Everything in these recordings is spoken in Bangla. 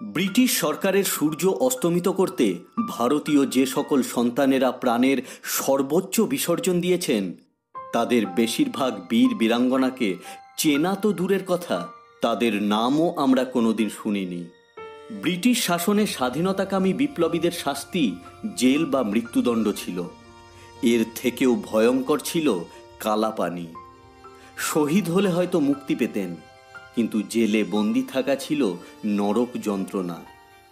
ব্রিটিশ সরকারের সূর্য অস্তমিত করতে ভারতীয় যে সকল সন্তানেরা প্রাণের সর্বোচ্চ বিসর্জন দিয়েছেন তাদের বেশিরভাগ বীর বীরাঙ্গনাকে চেনা তো দূরের কথা, তাদের নামও আমরা কোনোদিন শুনিনি। ব্রিটিশ শাসনে স্বাধীনতাকামী বিপ্লবীদের শাস্তি জেল বা মৃত্যুদণ্ড ছিল। এর থেকেও ভয়ঙ্কর ছিল কালাপানি। শহীদ হলে হয়তো মুক্তি পেতেন, কিন্তু জেলে বন্দি থাকা ছিল নরক যন্ত্রণা।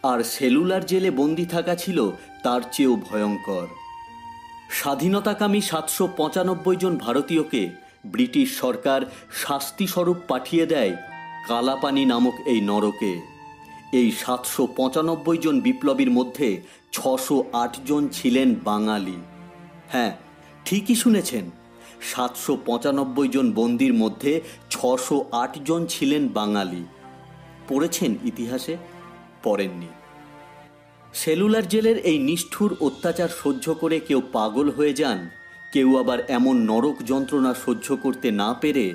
আর সেলুলার জেলে বন্দি থাকা ছিল তার চেয়েও ভয়ঙ্কর। স্বাধীনতাকামী 795 জন ভারতীয়কে ব্রিটিশ সরকার শাস্তিস্বরূপ পাঠিয়ে দেয় কালাপানি নামক এই নরকে। এই 795 জন বিপ্লবীর মধ্যে 608 জন ছিলেন বাঙালি। হ্যাঁ, ঠিকই শুনেছেন, 795 জন বন্দির মধ্যে 608 জন ছিলেন বাঙালি। পড়েছেন ইতিহাসে? পড়েননি। সেলুলার জেলের এই নিষ্ঠুর অত্যাচার সহ্য করে কেউ পাগল হয়ে যান, কেউ আবার এমন নরক যন্ত্রণা সহ্য করতে না পেরে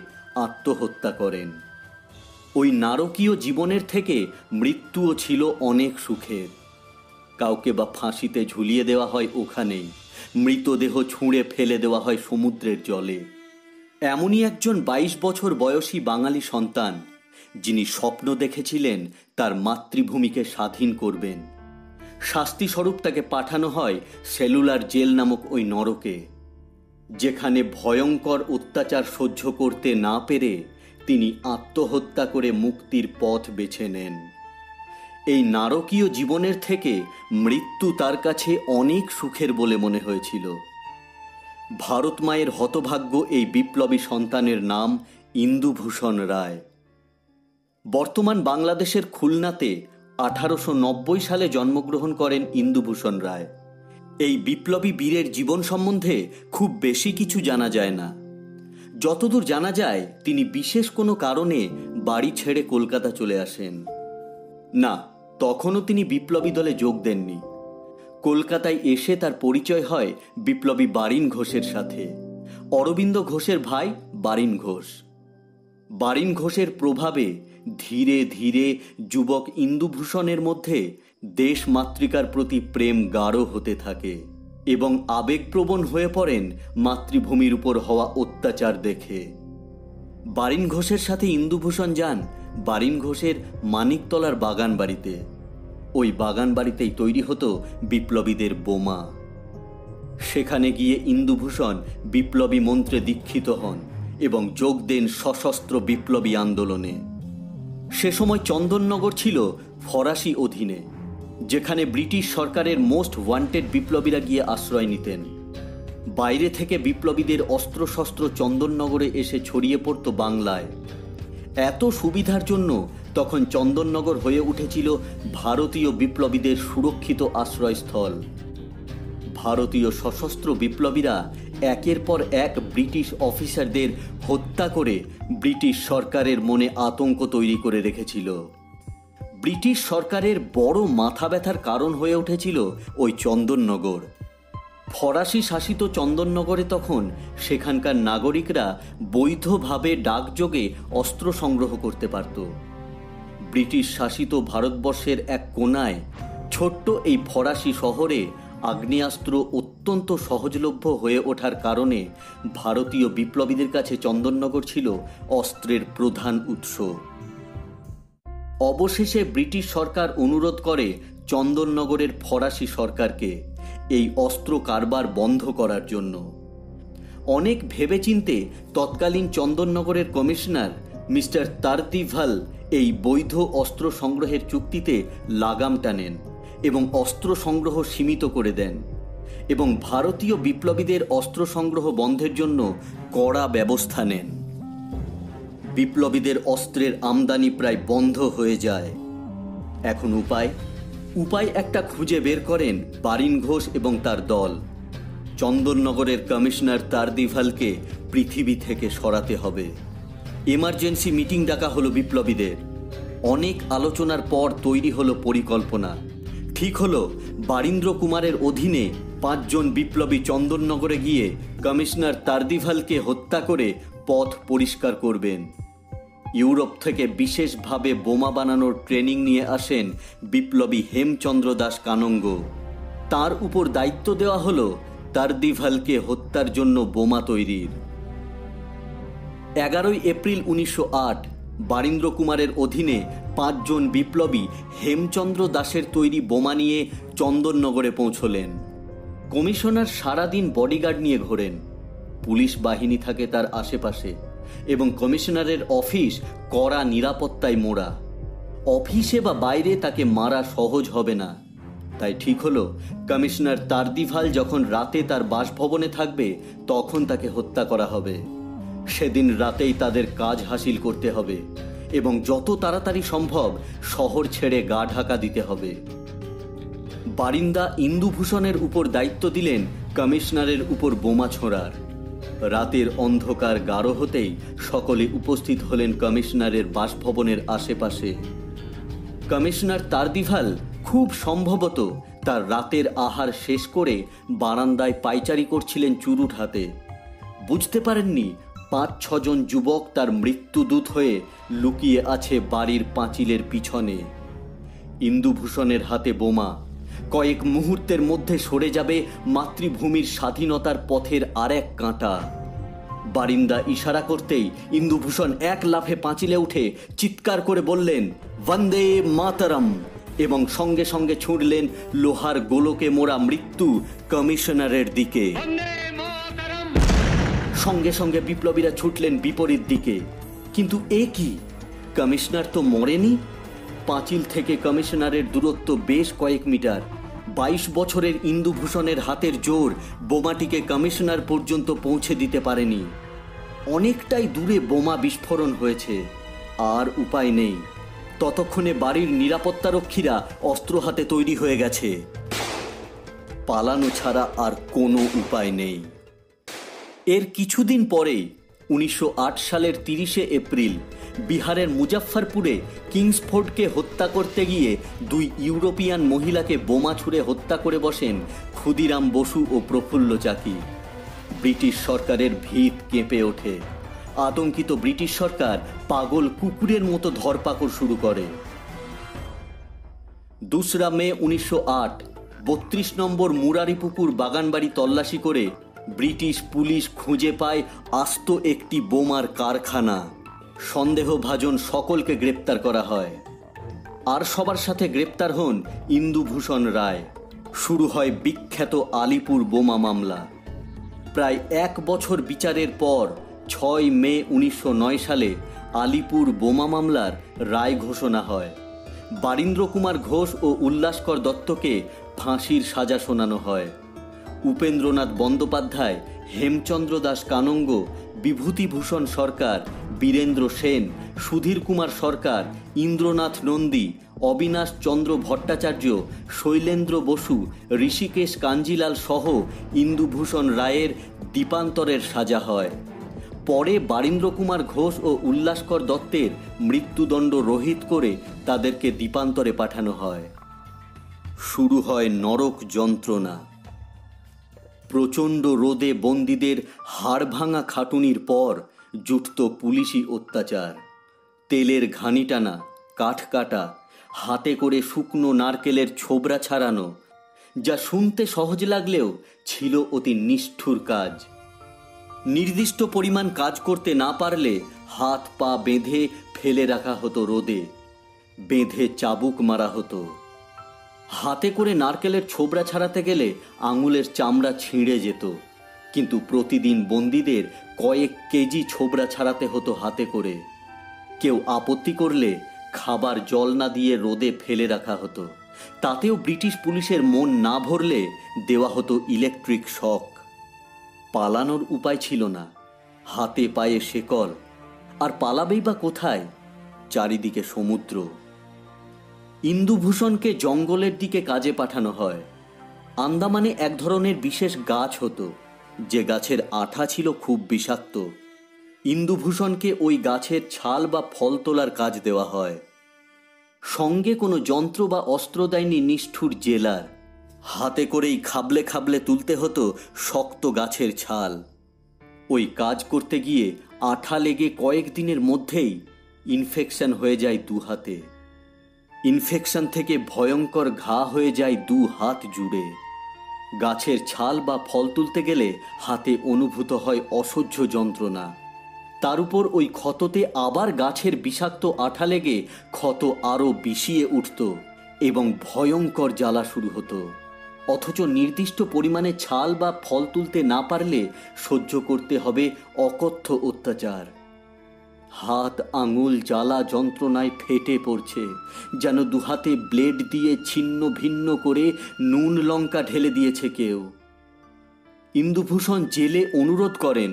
আত্মহত্যা করেন। ওই নারকীয় জীবনের থেকে মৃত্যুও ছিল অনেক সুখের। কাউকে বা ফাঁসিতে ঝুলিয়ে দেওয়া হয় ওখানেই, মৃতদেহ ছুঁড়ে ফেলে দেওয়া হয় সমুদ্রের জলে। এমনই একজন 22 বছর বয়সী বাঙালি সন্তান, যিনি স্বপ্ন দেখেছিলেন তার মাতৃভূমিকে স্বাধীন করবেন। শাস্তিস্বরূপ তাকে পাঠানো হয় সেলুলার জেল নামক ওই নরকে, যেখানে ভয়ঙ্কর অত্যাচার সহ্য করতে না পেরে তিনি আত্মহত্যা করে মুক্তির পথ বেছে নেন। এই নারকীয় জীবনের থেকে মৃত্যু তার কাছে অনেক সুখের বলে মনে হয়েছিল। ভারত মায়ের হতভাগ্য এই বিপ্লবী সন্তানের নাম ইন্দুভূষণ রায়। বর্তমান বাংলাদেশের খুলনাতে 1890 সালে জন্মগ্রহণ করেন ইন্দুভূষণ রায়। এই বিপ্লবী বীরের জীবন সম্বন্ধে খুব বেশি কিছু জানা যায় না। যতদূর জানা যায়, তিনি বিশেষ কোনো কারণে বাড়ি ছেড়ে কলকাতা চলে আসেন। না, তখনও তিনি বিপ্লবী দলে যোগ দেননি। কলকাতায় এসে তার পরিচয় হয় বিপ্লবী বারিন ঘোষের সাথে, অরবিন্দ ঘোষের ভাই বারিন ঘোষ। বারিন ঘোষের প্রভাবে ধীরে ধীরে যুবক ইন্দুভূষণের মধ্যে দেশ মাতৃকার প্রতি প্রেম গাঢ় হতে থাকে এবং আবেগপ্রবণ হয়ে পড়েন মাতৃভূমির উপর হওয়া অত্যাচার দেখে। বারিন ঘোষের সাথে ইন্দুভূষণ যান বারিন ঘোষের মানিকতলার বাগান বাড়িতে। ওই বাগান বাড়িতেই তৈরি হতো বিপ্লবীদের বোমা। সেখানে গিয়ে ইন্দুভূষণ বিপ্লবী মন্ত্রে দীক্ষিত হন এবং যোগ দেন সশস্ত্র বিপ্লবী আন্দোলনে। সে সময় চন্দননগর ছিল ফরাসি অধীনে, যেখানে ব্রিটিশ সরকারের মোস্ট ওয়ান্টেড বিপ্লবীরা গিয়ে আশ্রয় নিতেন। বাইরে থেকে বিপ্লবীদের অস্ত্রশস্ত্র চন্দননগরে এসে ছড়িয়ে পড়ত বাংলায়। এত সুবিধার জন্য তখন চন্দননগর হয়ে উঠেছিল ভারতীয় বিপ্লবীদের সুরক্ষিত আশ্রয়স্থল। ভারতীয় সশস্ত্র বিপ্লবীরা একের পর এক ব্রিটিশ অফিসারদের হত্যা করে ব্রিটিশ সরকারের মনে আতঙ্ক তৈরি করে রেখেছিল। ব্রিটিশ সরকারের বড় মাথা ব্যথার কারণ হয়ে উঠেছিল ওই চন্দননগর। ফরাসি শাসিত চন্দননগরে তখন সেখানকার নাগরিকরা বৈধভাবে ডাকযোগে অস্ত্র সংগ্রহ করতে পারত। ব্রিটিশ শাসিত ভারতবর্ষের এক কোনায় ছোট্ট এই ফরাসি শহরে আগ্নেয়াস্ত্র অত্যন্ত সহজলভ্য হয়ে ওঠার কারণে ভারতীয় বিপ্লবীদের কাছে চন্দননগর ছিল অস্ত্রের প্রধান উৎস। অবশেষে ব্রিটিশ সরকার অনুরোধ করে চন্দননগরের ফরাসি সরকারকে এই অস্ত্র কারবার বন্ধ করার জন্য। অনেক ভেবেচিন্তে তৎকালীন চন্দননগরের কমিশনার মিস্টার তারদিভাল এই বৈধ অস্ত্র সংগ্রহের চুক্তিতে লাগাম টানেন এবং অস্ত্র সংগ্রহ সীমিত করে দেন এবং ভারতীয় বিপ্লবীদের অস্ত্র সংগ্রহ বন্ধের জন্য কড়া ব্যবস্থা নেন। বিপ্লবীদের অস্ত্রের আমদানি প্রায় বন্ধ হয়ে যায়। এখন উপায় একটা খুঁজে বের করেন বারিন ঘোষ এবং তার দল। চন্দননগরের কমিশনার তারদিভালকে পৃথিবী থেকে সরাতে হবে। এমার্জেন্সি মিটিং ডাকা হলো বিপ্লবীদের। অনেক আলোচনার পর তৈরি হলো পরিকল্পনা। ঠিক হলো বারীন্দ্র কুমারের অধীনে 5 জন বিপ্লবী চন্দননগরে গিয়ে কমিশনার তারদিভালকে হত্যা করে পথ পরিষ্কার করবেন। ইউরোপ থেকে বিশেষভাবে বোমা বানানোর ট্রেনিং নিয়ে আসেন বিপ্লবী হেমচন্দ্র দাস কানঙ্গ। তার উপর দায়িত্ব দেওয়া হলো তারদিভালকে হত্যার জন্য বোমা তৈরির। 11 এপ্রিল 1908 বারীন্দ্র কুমারের অধীনে 5 জন বিপ্লবী হেমচন্দ্র দাসের তৈরি বোমা নিয়ে চন্দননগরে পৌঁছলেন। কমিশনার সারাদিন বডিগার্ড নিয়ে ঘোরেন। পুলিশ বাহিনী থাকে তার আশেপাশে এবং কমিশনারের অফিস কড়া নিরাপত্তায় মোড়া। অফিসে বা বাইরে তাকে মারা সহজ হবে না। তাই ঠিক হলো কমিশনার তারদিভাল যখন রাতে তার বাসভবনে থাকবে তখন তাকে হত্যা করা হবে। সেদিন রাতেই তাদের কাজ হাসিল করতে হবে এবং যত তাড়াতাড়ি সম্ভব শহর ছেড়ে গা ঢাকা দিতে হবে। বারিন্দা ইন্দুভূষণের উপর দায়িত্ব দিলেন কমিশনারের উপর বোমা ছোঁড়ার। রাতের অন্ধকার গাঢ় হতেই সকলে উপস্থিত হলেন কমিশনারের বাসভবনের আশেপাশে। কমিশনার তারদিভাল খুব সম্ভবত তার রাতের আহার শেষ করে বারান্দায় পায়চারি করছিলেন চুরুট হাতে। বুঝতে পারেননি 5-6 জন যুবক তার মৃত্যুদূত হয়ে লুকিয়ে আছে বাড়ির পাঁচিলের পিছনে। ইন্দুভূষণের হাতে বোমা কয়েক মুহূর্তের মধ্যে সরে যাবে মাতৃভূমির স্বাধীনতার পথের আরেক কাঁটা। বারিন্দা ইশারা করতেই ইন্দুভূষণ এক লাফে পাঁচিলে উঠে চিৎকার করে বললেন, বন্দে মাতরম, এবং সঙ্গে সঙ্গে ছুঁড়লেন লোহার গোলকে মোড়া মৃত্যু কমিশনারের দিকে। সঙ্গে সঙ্গে বিপ্লবীরা ছুটলেন বিপরীত দিকে। কিন্তু এ কি, কমিশনার তো মরেনি। পাঁচিল থেকে কমিশনারের দূরত্ব বেশ কয়েক মিটার। 22 বছরের ইন্দুভূষণের হাতের জোর বোমাটিকে কমিশনার পর্যন্ত পৌঁছে দিতে পারেনি। অনেকটাই দূরে বোমা বিস্ফোরণ হয়েছে, আর উপায় নেই। ততক্ষণে বাড়ির নিরাপত্তারক্ষীরা অস্ত্র হাতে তৈরি হয়ে গেছে। পালানো ছাড়া আর কোনো উপায় নেই। এর কিছুদিন পরেই 1908 সালের 30 এপ্রিল বিহারের মুজাফফরপুরে কিংসফোর্ডকে হত্যা করতে গিয়ে 2 ইউরোপিয়ান মহিলাকে বোমা ছুঁড়ে হত্যা করে বসেন ক্ষুদিরাম বসু ও প্রফুল্ল চাকি। ব্রিটিশ সরকারের ভিত কেঁপে ওঠে। আতঙ্কিত ব্রিটিশ সরকার পাগল কুকুরের মতো ধরপাকড় শুরু করে। 2 মে 1908 32 নম্বর মুরারিপুকুর বাগানবাড়ি তল্লাশি করে ব্রিটিশ পুলিশ খুঁজে পায় আস্ত একটি বোমার কারখানা। সন্দেহভাজন সকলকে গ্রেপ্তার করা হয়। আর সবার সাথে গ্রেপ্তার হন ইন্দুভূষণ রায়। শুরু হয় বিখ্যাত আলিপুর বোমা মামলা। প্রায় 1 বছর বিচারের পর 6 মে 1909 সালে আলিপুর বোমা মামলার রায় ঘোষণা হয়। বারীন্দ্র কুমার ঘোষ ও উল্লাসকর দত্তকে ফাঁসির সাজা শোনানো হয়। উপেন্দ্রনাথ বন্দ্যোপাধ্যায়, হেমচন্দ্র দাস কানঙ্গ, বিভূতিভূষণ সরকার, বীরেন্দ্র সেন, সুধীর কুমার সরকার, ইন্দ্রনাথ নন্দী, অবিনাশ চন্দ্র ভট্টাচার্য, শৈলেন্দ্র বসু, ঋষিকেশ কাঞ্জিলাল সহ ইন্দুভূষণ রায়ের দ্বীপান্তরের সাজা হয়। পরে বারীন্দ্র কুমার ঘোষ ও উল্লাসকর দত্তের মৃত্যুদণ্ড রহিত করে তাদেরকে দ্বীপান্তরে পাঠানো হয়। শুরু হয় নরক যন্ত্রণা। প্রচণ্ড রোদে বন্দীদের হাড় ভাঙা খাটুনির পর জুটত পুলিশি অত্যাচার। তেলের ঘানি টানা, কাঠ কাটা, হাতে করে শুকনো নারকেলের ছোবড়া ছাড়ানো, যা শুনতে সহজ লাগলেও ছিল অতি নিষ্ঠুর কাজ। নির্দিষ্ট পরিমাণ কাজ করতে না পারলে হাত পা বেঁধে ফেলে রাখা হতো রোদে, বেঁধে চাবুক মারা হতো। হাতে করে নারকেলের ছোবড়া ছাড়াতে গেলে আঙুলের চামড়া ছিঁড়ে যেত, কিন্তু প্রতিদিন বন্দীদের কয়েক কেজি ছোবড়া ছাড়াতে হতো হাতে করে। কেউ আপত্তি করলে খাবার জল না দিয়ে রোদে ফেলে রাখা হতো। তাতেও ব্রিটিশ পুলিশের মন না ভরলে দেওয়া হতো ইলেকট্রিক শক। পালানোর উপায় ছিল না, হাতে পায়ে শেকল, আর পালাবেই বা কোথায়? চারিদিকে সমুদ্র। ইন্দুভূষণকে জঙ্গলের দিকে কাজে পাঠানো হয়। আন্দামানে এক ধরনের বিশেষ গাছ হতো, যে গাছের আঠা ছিল খুব বিষাক্ত। ইন্দুভূষণকে ওই গাছের ছাল বা ফল তোলার কাজ দেওয়া হয়। সঙ্গে কোনো যন্ত্র বা অস্ত্র দেয়নি নিষ্ঠুর জেলার। হাতে করেই খাবলে খাবলে তুলতে হতো শক্ত গাছের ছাল। ওই কাজ করতে গিয়ে আঠা লেগে কয়েকদিনের মধ্যেই ইনফেকশন হয়ে যায় দু হাতে। ইনফেকশন থেকে ভয়ঙ্কর ঘা হয়ে যায় দু হাত জুড়ে। গাছের ছাল বা ফল তুলতে গেলে হাতে অনুভূত হয় অসহ্য যন্ত্রণা। তার উপর ওই ক্ষততে আবার গাছের বিষাক্ত আঠা লেগে ক্ষত আরও বিষিয়ে উঠত এবং ভয়ঙ্কর জ্বালা শুরু হতো। অথচ নির্দিষ্ট পরিমাণে ছাল বা ফল তুলতে না পারলে সহ্য করতে হবে অকথ্য অত্যাচার। হাত আঙুল জ্বালা যন্ত্রণায় ফেটে পড়ছে, যেন দুহাতে ব্লেড দিয়ে ছিন্ন ভিন্ন করে নুন লঙ্কা ঢেলে দিয়েছে কেউ। ইন্দুভূষণ জেলে অনুরোধ করেন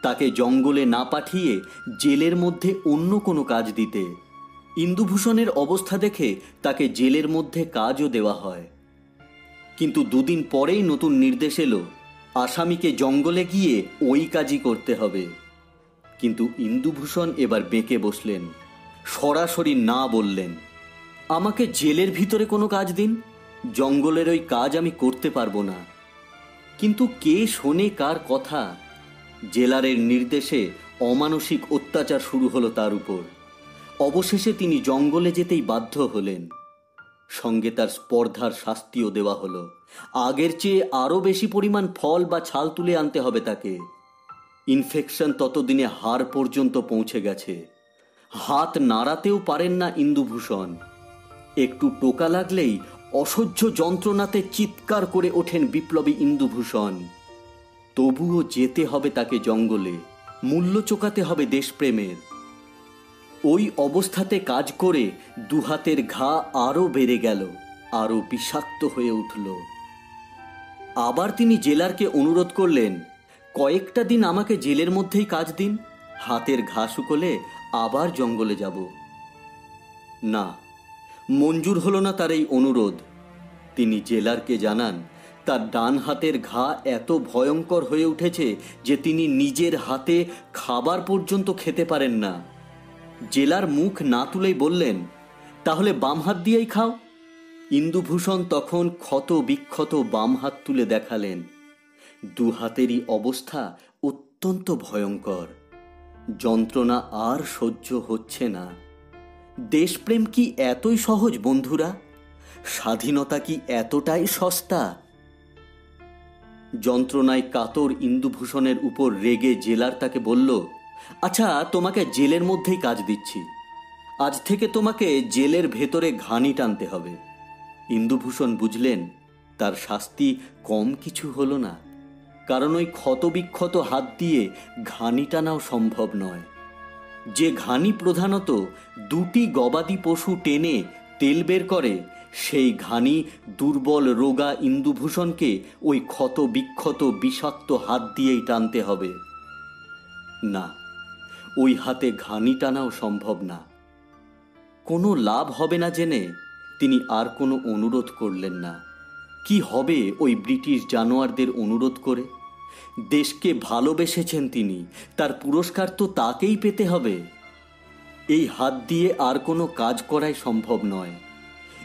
তাকে জঙ্গলে না পাঠিয়ে জেলের মধ্যে অন্য কোনো কাজ দিতে। ইন্দুভূষণের অবস্থা দেখে তাকে জেলের মধ্যে কাজও দেওয়া হয়। কিন্তু দুদিন পরেই নতুন নির্দেশ এলো, আসামিকে জঙ্গলে গিয়ে ওই কাজই করতে হবে। কিন্তু ইন্দুভূষণ এবার বেঁকে বসলেন, সরাসরি না বললেন। আমাকে জেলের ভিতরে কোনো কাজ দিন, জঙ্গলের ওই কাজ আমি করতে পারবো না। কিন্তু কে শোনে কার কথা? জেলারের নির্দেশে অমানসিক অত্যাচার শুরু হলো তার উপর। অবশেষে তিনি জঙ্গলে যেতেই বাধ্য হলেন। সঙ্গে তার স্পর্ধার শাস্তিও দেওয়া হলো। আগের চেয়ে আরও বেশি পরিমাণ ফল বা ছাল তুলে আনতে হবে তাকে। ইনফেকশন ততদিনে হাড় পর্যন্ত পৌঁছে গেছে। হাত নাড়াতেও পারেন না ইন্দুভূষণ। একটু টোকা লাগলেই অসহ্য যন্ত্রণাতে চিৎকার করে ওঠেন বিপ্লবী ইন্দুভূষণ। তবুও যেতে হবে তাকে জঙ্গলে, মূল্য চোকাতে হবে দেশপ্রেমের। ওই অবস্থাতে কাজ করে দুহাতের ঘা আরও বেড়ে গেল, আরও বিষাক্ত হয়ে উঠল। আবার তিনি জেলারকে অনুরোধ করলেন, কয়েকটা দিন আমাকে জেলের মধ্যেই কাজ দিন, হাতের ঘা শুকোলে আবার জঙ্গলে যাব। না, মঞ্জুর হলো না তার এই অনুরোধ। তিনি জেলারকে জানান তার ডান হাতের ঘা এত ভয়ঙ্কর হয়ে উঠেছে যে তিনি নিজের হাতে খাবার পর্যন্ত খেতে পারেন না। জেলার মুখ না তুলেই বললেন, তাহলে বাম হাত দিয়েই খাও। ইন্দুভূষণ তখন ক্ষত বিক্ষত বাম হাত তুলে দেখালেন। দু হাতেরই অবস্থা অত্যন্ত ভয়ঙ্কর। যন্ত্রণা আর সহ্য হচ্ছে না। দেশপ্রেম কি এতই সহজ বন্ধুরা? স্বাধীনতা কি এতটাই সস্তা? যন্ত্রণায় কাতর ইন্দুভূষণের উপর রেগে জেলার তাকে বলল, আচ্ছা, তোমাকে জেলের মধ্যেই কাজ দিচ্ছি। আজ থেকে তোমাকে জেলের ভেতরে ঘানি টানতে হবে। ইন্দুভূষণ বুঝলেন তার শাস্তি কম কিছু হলো না, কারণ ওই ক্ষতবিক্ষত হাত দিয়ে ঘানি টানাও সম্ভব নয়। যে ঘানি প্রধানত দুটি গবাদি পশু টেনে তেল বের করে, সেই ঘানি দুর্বল রোগা ইন্দুভূষণকে ওই ক্ষত বিক্ষত বিষাক্ত হাত দিয়েই টানতে হবে। না, ওই হাতে ঘানি টানাও সম্ভব না। কোনো লাভ হবে না জেনে তিনি আর কোনো অনুরোধ করলেন না। কি হবে ওই ব্রিটিশ জানোয়ারদের অনুরোধ করে? দেশকে ভালোবেসেছেন তিনি, তার পুরস্কার তো তাকেই পেতে হবে। এই হাত দিয়ে আর কোনো কাজ করাই সম্ভব নয়।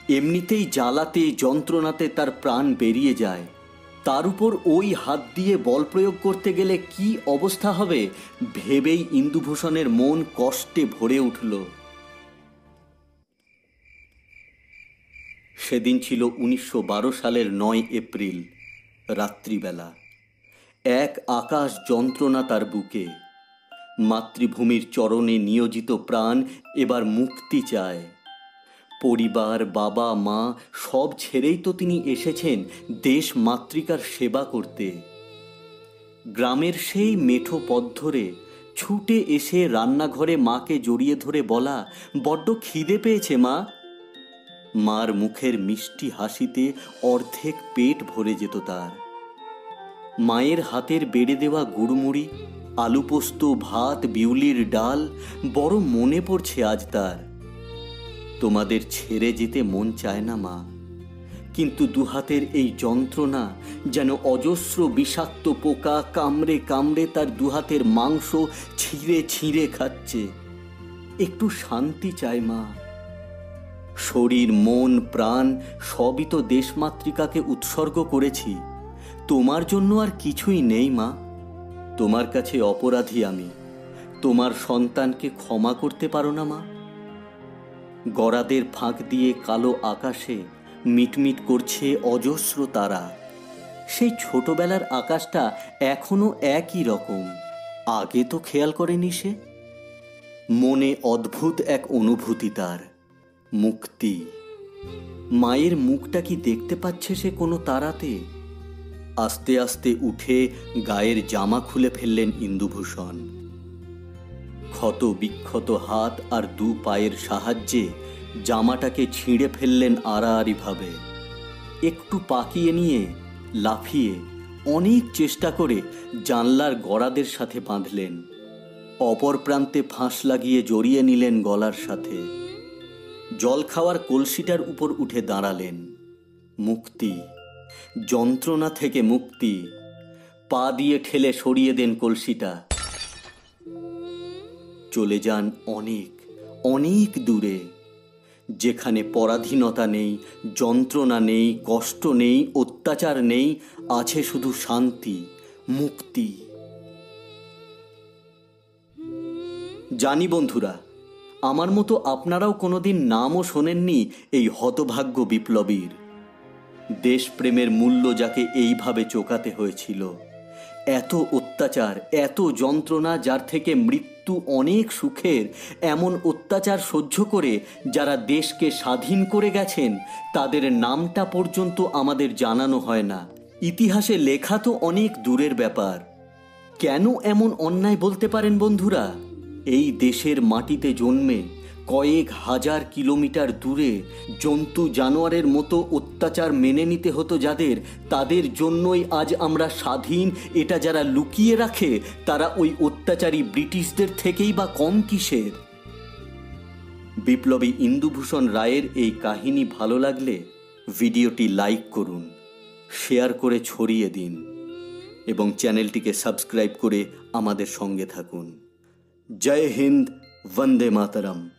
এমনিতেই জ্বালাতে যন্ত্রণাতে তার প্রাণ বেরিয়ে যায়, তার উপর ওই হাত দিয়ে বল প্রয়োগ করতে গেলে কি অবস্থা হবে ভেবেই ইন্দুভূষণের মন কষ্টে ভরে উঠল। সেদিন ছিল 1912 সালের 9 এপ্রিল, রাত্রিবেলা। এক আকাশ যন্ত্রণা তার বুকে। মাতৃভূমির চরণে নিয়োজিত প্রাণ এবার মুক্তি চায়। পরিবার, বাবা মা সব ছেড়েই তো তিনি এসেছেন দেশ মাতৃকার সেবা করতে। গ্রামের সেই মেঠো পথ ধরে ছুটে এসে রান্নাঘরে মাকে জড়িয়ে ধরে বলা, বড্ড খিদে পেয়েছে মা। মার মুখের মিষ্টি হাসিতে অর্ধেক পেট ভরে যেত তার। মায়ের হাতের বেড়ে দেওয়া গুড়মুড়ি, আলু পোস্ত, ভাত, বিউলির ডাল বড় মনে পড়ছে আজ তার। তোমাদের ছেড়ে যেতে মন চায় না মা, কিন্তু দুহাতের এই যন্ত্রণা যেন অজস্র বিষাক্ত পোকা কামড়ে কামড়ে তার দুহাতের মাংস ছিঁড়ে ছিঁড়ে খাচ্ছে। একটু শান্তি চায় মা। শরীর, মন, প্রাণ সবই তো দেশমাতৃকাকে উৎসর্গ করেছি। তোমার জন্য আর কিছুই নেই মা। তোমার কাছে অপরাধী আমি, তোমার সন্তানকে ক্ষমা করতে পারো না মা? গরাদের ফাঁক দিয়ে কালো আকাশে মিটমিট করছে অজস্র তারা। সেই ছোটবেলার আকাশটা এখনো একই রকম। আগে তো খেয়াল করেনি সে। মনে অদ্ভুত এক অনুভূতি তার, মুক্তি। মায়ের মুখটা কি দেখতে পাচ্ছে সে কোনো তারাতে? আস্তে আস্তে উঠে গায়ের জামা খুলে ফেললেন ইন্দুভূষণ। ক্ষত বিক্ষত হাত আর দু পায়ের সাহায্যে জামাটাকে ছিঁড়ে ফেললেন আড়াআড়িভাবে। একটু পাকিয়ে নিয়ে লাফিয়ে অনেক চেষ্টা করে জানলার গরাদের সাথে বাঁধলেন। অপর প্রান্তে ফাঁস লাগিয়ে জড়িয়ে নিলেন গলার সাথে। জল খাওয়ার কলসিটার উপর উঠে দাঁড়ালেন। মুক্তি, যন্ত্রণা থেকে মুক্তি। পা দিয়ে ঠেলে সরিয়ে দেন কলসিটা। চলে যান অনেক অনেক দূরে, যেখানে পরাধীনতা নেই, যন্ত্রণা নেই, কষ্ট নেই, অত্যাচার নেই, আছে শুধু শান্তি, মুক্তি। জানি বন্ধুরা, আমার মতো আপনারাও কোনোদিন নামও শোনেননি এই হতভাগ্য বিপ্লবীর। দেশপ্রেমের মূল্য যাকে এইভাবে চোকাতে হয়েছিল। এত অত্যাচার, এত যন্ত্রণা, যার থেকে মৃত্যু অনেক সুখের, এমন অত্যাচার সহ্য করে যারা দেশকে স্বাধীন করে গেছেন, তাদের নামটা পর্যন্ত আমাদের জানানো হয় না। ইতিহাসে লেখা তো অনেক দূরের ব্যাপার। কেন এমন অন্যায় বলতে পারেন বন্ধুরা? এই দেশের মাটিতে জন্মে কয়েক হাজার কিলোমিটার দূরে জন্তু জানোয়ারের মতো অত্যাচার মেনে নিতে হতো যাদের, তাদের জন্যই আজ আমরা স্বাধীন। এটা যারা লুকিয়ে রাখে তারা ওই অত্যাচারী ব্রিটিশদের থেকেই বা কম কিসের? বিপ্লবী ইন্দুভূষণ রায়ের এই কাহিনী ভালো লাগলে ভিডিওটি লাইক করুন, শেয়ার করে ছড়িয়ে দিন এবং চ্যানেলটিকে সাবস্ক্রাইব করে আমাদের সঙ্গে থাকুন। জয় হিন্দ, বন্দে মাতরম।